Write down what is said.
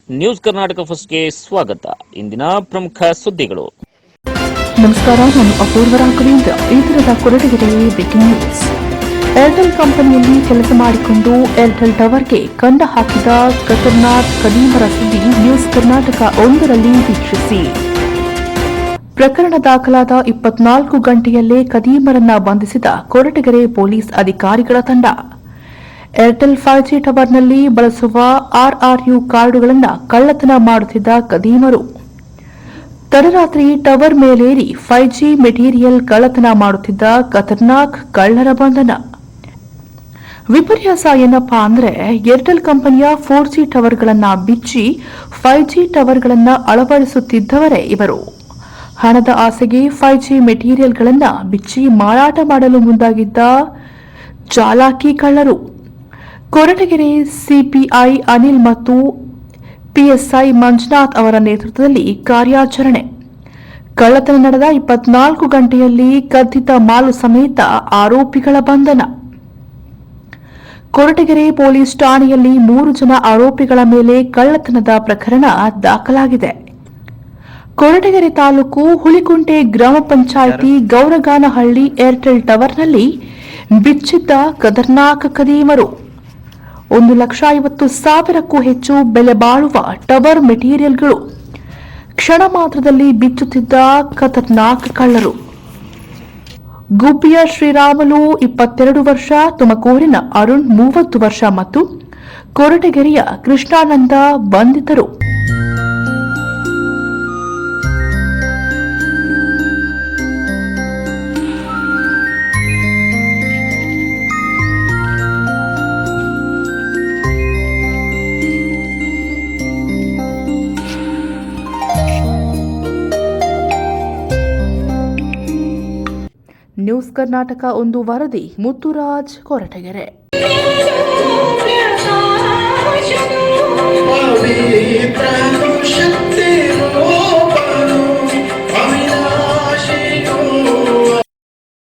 News Karnataka ಫಸ್ಟ್ಗೆ ಸ್ವಾಗತ. ಇಂದಿನ ಪ್ರಮುಖ ಸುದ್ದಿಗಳು. ನಮಸ್ಕಾರ, ನಾನು ಅಪೂರ್ವ ರಾಘವೇಂದ್ರ. ಈ ದಿನದ ಕೊರಟಗೆರೆ ಬ್ರೇಕಿಂಗ್ ನ್ಯೂಸ್. ಏರ್ಟೆಲ್ ಕಂಪನಿಯಲ್ಲಿ ಕೆಲಸ ಮಾಡಿಕೊಂಡು ಏರ್ಟೆಲ್ ಟವರ್ಗೆ ಕಂಡ ಹಾಕಿದ ಖತರ್ನಾಕ್ ಕದೀಮರ ಸುದ್ದಿ ನ್ಯೂಸ್ ಕರ್ನಾಟಕ 1ರಲ್ಲಿ ವೀಕ್ಷಿಸಿ. ಪ್ರಕರಣ ದಾಖಲಾದ 24 ಗಂಟೆಯಲ್ಲೇ ಕದೀಮರನ್ನ ಬಂಧಿಸಿದ ಕೊರಟಗೆರೆ ಪೊಲೀಸ್ ಅಧಿಕಾರಿಗಳ ತಂಡ. ಏರ್ಟೆಲ್ 5G ಟವರ್ನಲ್ಲಿ ಬಳಸುವ RRU ಕಾರ್ಡುಗಳನ್ನು ಕಳ್ಳತನ ಮಾಡುತ್ತಿದ್ದ ಕದೀಮರು ತಡರಾತ್ರಿ ಟವರ್ ಮೇಲೇರಿ 5G ಮೆಟೀರಿಯಲ್ ಕಳ್ಳತನ ಮಾಡುತ್ತಿದ್ದ ಖತರ್ನಾಕ್ ಕಳ್ಳರ ಬಂಧನ. ವಿಪರ್ಯಾಸ ಏನಪ್ಪಾ ಅಂದ್ರೆ, ಏರ್ಟೆಲ್ ಕಂಪನಿಯ 4G ಟವರ್ಗಳನ್ನು ಬಿಚ್ಚಿ 5G ಟವರ್ಗಳನ್ನು ಅಳವಡಿಸುತ್ತಿದ್ದವರೇ ಇವರು. ಹಣದ ಆಸೆಗೆ 5G ಮೆಟೀರಿಯಲ್ಗಳನ್ನು ಬಿಚ್ಚಿ ಮಾರಾಟ ಮಾಡಲು ಮುಂದಾಗಿದ್ದ ಚಾಲಾಕಿ ಕಳ್ಳರು. ಕೊರಟಗೆರೆ ಸಿಪಿಐ ಅನಿಲ್ ಮತ್ತು PSI ಮಂಜುನಾಥ್ ಅವರ ನೇತೃತ್ವದಲ್ಲಿ ಕಾರ್ಯಾಚರಣೆ. ಕಳ್ಳತನ ನಡೆದ 24 ಗಂಟೆಯಲ್ಲಿ ಕದ್ದಿದ್ದ ಮಾಲು ಸಮೇತ ಆರೋಪಿಗಳ ಬಂಧನ. ಕೊರಟಗೆರೆ ಪೊಲೀಸ್ ಠಾಣೆಯಲ್ಲಿ 3 ಜನ ಆರೋಪಿಗಳ ಮೇಲೆ ಕಳ್ಳತನದ ಪ್ರಕರಣ ದಾಖಲಾಗಿದೆ. ಕೊರಟಗೆರೆ ತಾಲೂಕು ಹುಲಿಕುಂಟೆ ಗ್ರಾಮ ಪಂಚಾಯಿತಿ ಗೌರಗಾನಹಳ್ಳಿ ಏರ್ಟೆಲ್ ಟವರ್ನಲ್ಲಿ ಬಿಚ್ಚಿದ್ದ ಖತರ್ನಾಕ್ ಕದೀಮರು 1,50,000ಕ್ಕೂ ಹೆಚ್ಚು ಬೆಲೆ ಬಾಳುವ ಟವರ್ ಮೆಟೀರಿಯಲ್ಗಳು ಕ್ಷಣ ಮಾತ್ರದಲ್ಲಿ ಬಿಚ್ಚುತ್ತಿದ್ದ ಖತರ್ನಾಕ್ ಕಳ್ಳರು. ಗುಬ್ಬಿಯ ಶ್ರೀರಾಮುಲು 22 ವರ್ಷ, ತುಮಕೂರಿನ ಅರುಣ್ 30 ವರ್ಷ ಮತ್ತು ಕೊರಟಗೆರೆಯ ಕೃಷ್ಣಾನಂದ ಬಂಧಿತರು. ನ್ಯೂಸ್ ಕರ್ನಾಟಕ 1 ವರದಿ ಮುತ್ತುರಾಜ್, ಕೊರಟಗೆರೆ.